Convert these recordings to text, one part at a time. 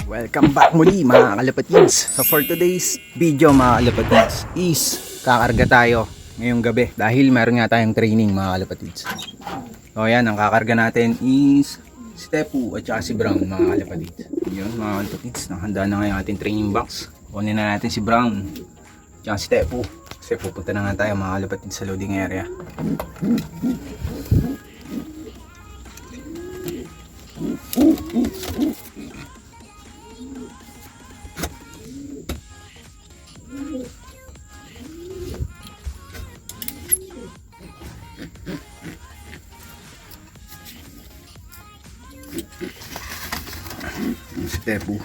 Welcome back muli mga kalapatids. So for today's video mga kalapatids is kakarga tayo ngayong gabi dahil meron nga tayong training mga kalapatids. So ayan, ang kakarga natin is si Tepu at saka si Brown mga kalapatids. Yun mga kalapatids, nakahanda na ngayon ating training box. Kunin na natin si Brown at saka si Tepu kasi pupunta na nga tayo mga kalapatids sa loading area. Si Tepu.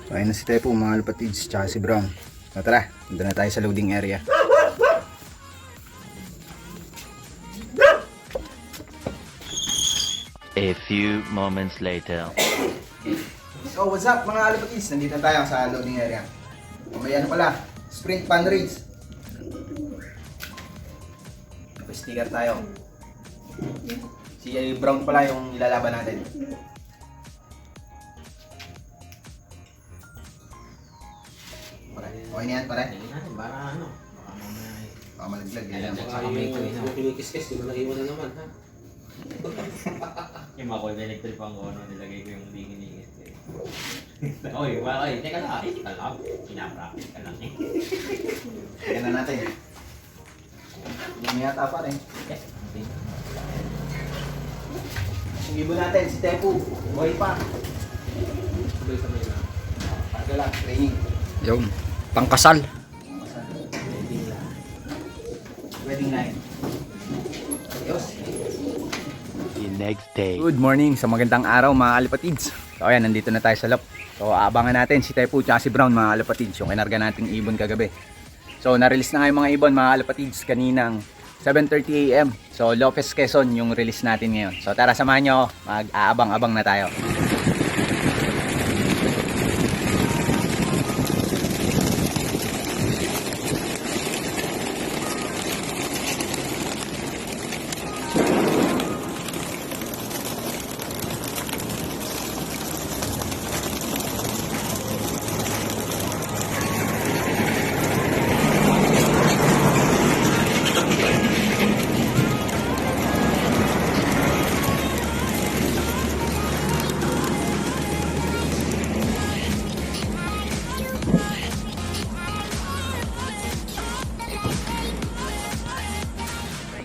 So ayun na si Tepu mga kalapatids tsaka si Brown. So tara, dito na tayo sa loading area. A few moments later. So what's up mga kalapatids? Nandito na tayo sa loading area. Mamaya na pala, sprint pan race. Naka-sticker tayo. Si Brown pala yung ilalaban natin. Okay na yan pare? Para ano? Baka mamaya Baka malaglag yan. baka yung kinikis-kis, di ba naiwan na naman ha? Yung mga cold electric pang ano, nilagay ko yung dingin-dingin. Oy, okay, teka lang, pinapractice ka lang eh. Kaya na natin. Yung yata pare. Yes, okay. Yung ibo natin, si Tepu. Buhay pa. Sabay sa may lang. Parga lang, training. Yung pangkasal. Wedding line. Ayos. The next day. Good morning sa magandang araw mga kalapatids. So ayan, nandito na tayo sa lap. So aabangan natin si Tepu at si Brown mga kalapatids, yung kinarga nating ibon kagabi. So na-release na nga yung mga ibon mga kalapatids kaninang 7:30 AM. So Lopez, Quezon yung release natin ngayon. So tara, samahan nyo, mag-aabang-abang na tayo.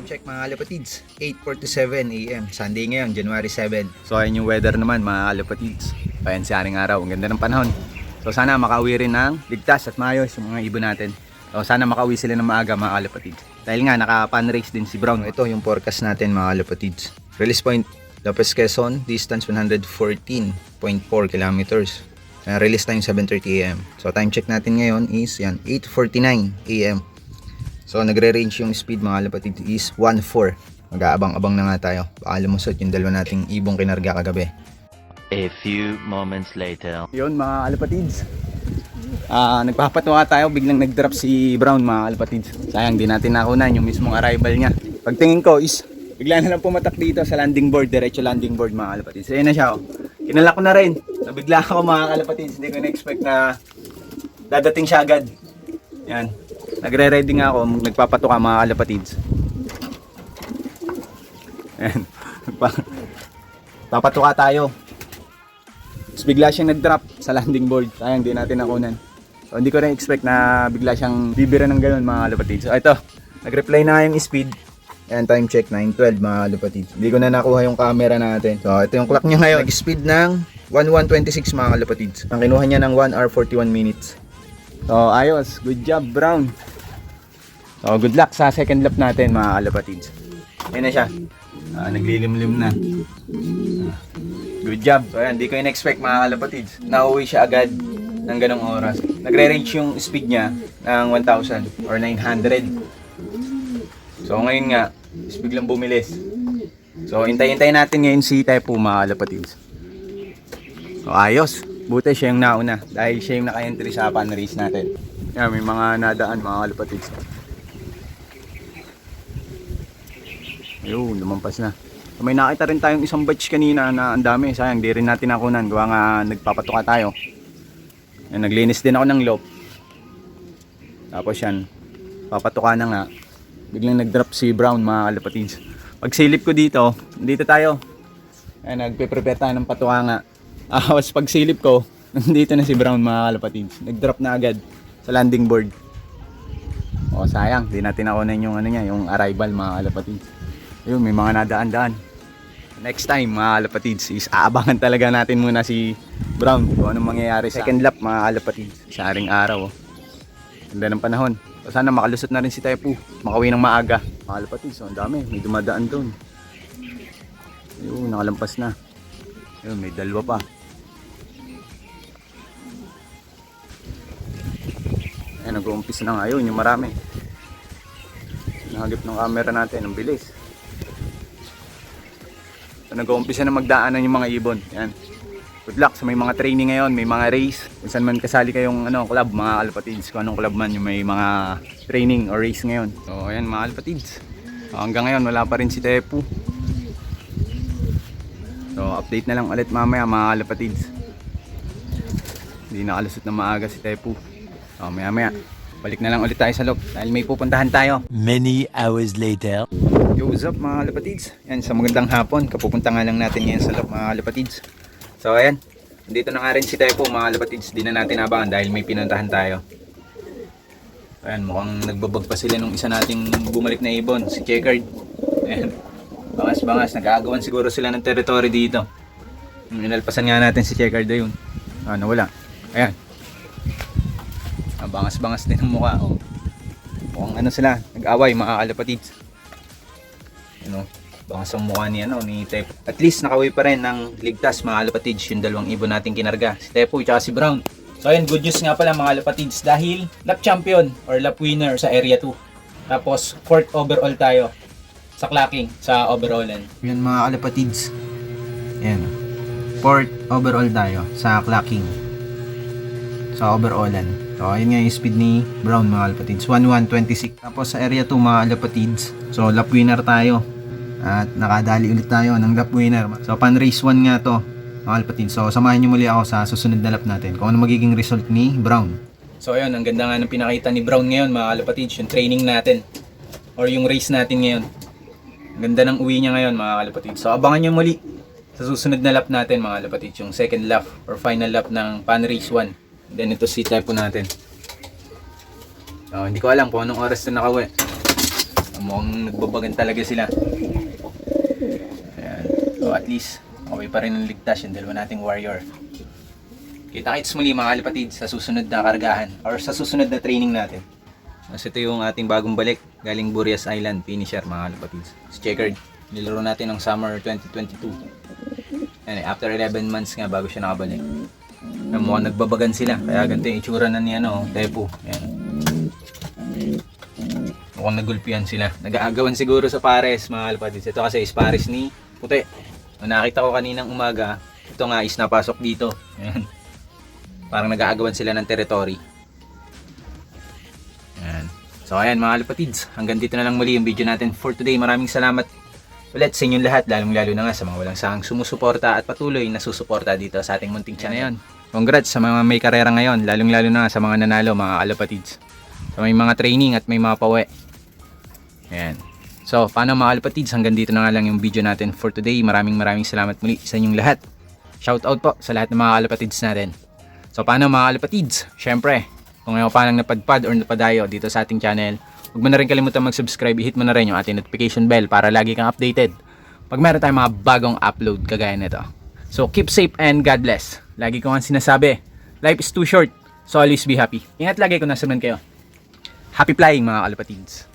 Check mga kalapatids, 8:47 AM, Sunday ngayon, January 7. So ayan yung weather naman mga kalapatids. Ayan si haring araw, ang ganda ng panahon. So sana makauwi rin ng ligtas at maayos yung mga ibon natin. So sana makauwi sila ng maaga mga kalapatids. Dahil nga naka-pan race din si Brown. Ito yung forecast natin mga kalapatids. Release point, Lopez, Quezon, distance 114.4 kilometers. Release time 7:30 AM. So time check natin ngayon is yan, 8:49 AM. So nagre-range yung speed mga kalapatids is 1.4. Mag-aabang-abang na nga tayo. Baka lumusot yung dalawa nating ibong kinarga kagabi. A few moments later. Yun mga kalapatids. Nagpapatuwa tayo, biglang nag-drop si Brown mga kalapatids. Sayang di natin nakunan yung mismong arrival niya. Pagtingin ko is bigla na lang pumatak dito sa landing board, diretso landing board mga kalapatids. Ayun na siya oh. Kinala ko na rin. Nabigla ako mga kalapatids. Hindi ko na-expect na dadating siya agad. Yan. Nagre-ready nga ako, nagpapatuka mga kalapatids. Ayan. Papatuka tayo. Tapos bigla siyang nag-drop sa landing board. Sayang di natin nakunan. So hindi ko rin expect na bigla siyang bibira ng ganun mga kalapatids. So ito, nag-reply na yung speed. Ayan, time check 9:12 mga kalapatids. Hindi ko na nakuha yung camera natin. So ito yung clock niya ngayon. Nag-speed ng 11:26 mga kalapatids. Ang kinuha niya ng 1 hour 41 minutes. So ayos, good job Brown. So good luck sa second lap natin mga kalapatids. Ayan na siya, naglilimlim na. Good job. So ayan, di ko in-expect mga kalapatids. Nauwi siya agad ng ganong oras. Nagre-range yung speed niya ng 1,000 or 900. So ngayon nga, is biglang bumilis. So hintay-hintay natin ngayon si Tepu mga kalapatids. So ayos. Buti siya yung nauna dahil siya yung naka-entry sa pan race natin. Yan, may mga nadaan mga kalapatids. Ayun, lumampas na. So, may nakita rin tayong isang batch kanina na ang dami. Sayang, di rin natin nakunan. Gawa nga nagpapatuka tayo. Yan, naglinis din ako ng loop. Tapos yan, papatuka na nga. Biglang nag-drop si Brown, mga kalapatids. Pag silip ko dito tayo. Ayan, nagpe-prepare tayo ng patuka nga. Tapos pag silip ko, nandito na si Brown, mga kalapatids. Nag-drop na agad sa landing board. O sayang, di natin nakunan yung ano niya, yung arrival, mga kalapatids. Ayun, may mga nadaan-daan. Next time, mga kalapatids, is aabangan talaga natin muna si Brown kung anong mangyayari sa second lap, mga kalapatids, sa aring araw. Ganda ng panahon. So, sana makalusot na rin si Tepu, makauwi ng maaga. Mga kalapatids, so, ang dami, may dumadaan doon. Ayun, nakalampas na. Ayun, may dalawa pa. Ayun, nag-uumpisa na nga. Ayun, yung marami. Nahagip ng camera natin, ang bilis. So, nag-uumpisa na magdaanan yung mga ibon. Yan. Good luck sa may mga training ngayon, may mga race. Kung saan man kasali kayong club, mga kalapatids. Kung anong club man yung may mga training or race ngayon. So ayan, mga kalapatids. Hanggang ngayon wala pa rin si Tepu. So update na lang ulit mamaya, mga kalapatids. Hindi nakalusot na maaga si Tepu. So maya balik na lang ulit tayo sa loob dahil may pupuntahan tayo. Many hours later. Yo, what's up, mga kalapatids? Yan, sa magandang hapon. Kapupunta nga lang natin ngayon sa loob, mga kalapatids. So ayan, dito na nga rin si Tepu, mga kalapatids. Di na natin abangan dahil may pinuntahan tayo. Ayan, mukhang nagbabag pa sila nung isa nating bumalik na ibon, si Checkered. Ayan, bangas-bangas, nag-aagawan siguro sila ng territory dito. Inalpasan nga natin si Checkered ayun. Nawala. Ayan, bangas-bangas din ang mukha. Oh. Mukhang sila, nag-away, mga kalapatids. Bangas ang mukha ni Tepu. At least nakauwi pa rin ng ligtas, mga kalapatids, yung dalawang ibon nating kinarga, si Tepu at si Brown. So ayun, good news nga pala, mga kalapatids, dahil lap champion or lap winner sa area 2. Tapos 4th overall tayo sa clocking, sa overallan. Yan, mga kalapatids. Yan. 4th overall tayo sa clocking, sa overallan. So ayun nga yung speed ni Brown, mga kalapatids, 11.26. Tapos sa area 2, mga kalapatids, so lap winner tayo. At nakadali ulit tayo ng lap winner. So pan race 1 nga to, mga kalapatids. So samahan nyo muli ako sa susunod na lap natin kung ano magiging result ni Brown. So ayun, ang ganda nga ng pinakita ni Brown ngayon, mga kalapatids, yung training natin or yung race natin ngayon. Ang ganda ng uwi niya ngayon, mga kalapatids. So abangan nyo muli sa susunod na lap natin, mga kalapatids, yung second lap or final lap ng pan race 1. Then ito si Tepu natin. So hindi ko alam kung anong oras na nakauwi. Mukhang nagbabagan talaga sila. Ayan. So at least okay pa rin ang ligtas yung dalawa nating warrior. Kita-kits muli, mga kalapatids, sa susunod na kargahan or sa susunod na training natin. Mas ito yung ating bagong balik galing Burias Island, finisher, mga kalapatids. Si Checkered, nilaro natin ng summer 2022. Ayan, after 11 months nga bago siya nakabalik. Mukhang nagbabagan sila, kaya ganito yung itsura na ni Tepu. Ayan. Mukhang nagulpihan sila. Nag-aagawan siguro sa pares, mga kalapatids. Ito kasi is pares ni Puti. Nung nakita ko kaninang umaga, ito nga is napasok dito. Ayan. Parang nag-aagawan sila ng territory. Ayan. So ayan, mga kalapatids, hanggang dito na lang muli yung video natin for today. Maraming salamat ulit sa inyong lahat, lalong-lalo na nga sa mga walang sahang sumusuporta at patuloy na susuporta dito sa ating munting channel. Congrats sa mga may karera ngayon, lalong-lalo na sa mga nanalo, mga kalapatids. So may mga training at may mga pauwi. Ayan. So paano, mga kalapatids, hanggang dito na nga lang yung video natin for today. Maraming salamat muli sa inyong lahat. Shout out po sa lahat ng mga kalapatids natin. So paano, mga kalapatids, syempre, kung ngayon pa lang napadpad or napadayo dito sa ating channel, huwag mo na rin kalimutan mag-subscribe, i-hit mo na rin yung ating notification bell para lagi kang updated pag meron tayong mga bagong upload kagaya nito. So keep safe and God bless. Lagi ko nga sinasabi, life is too short, so always be happy. Ingat lagi kung nasa man kayo. Happy flying, mga kalapatids.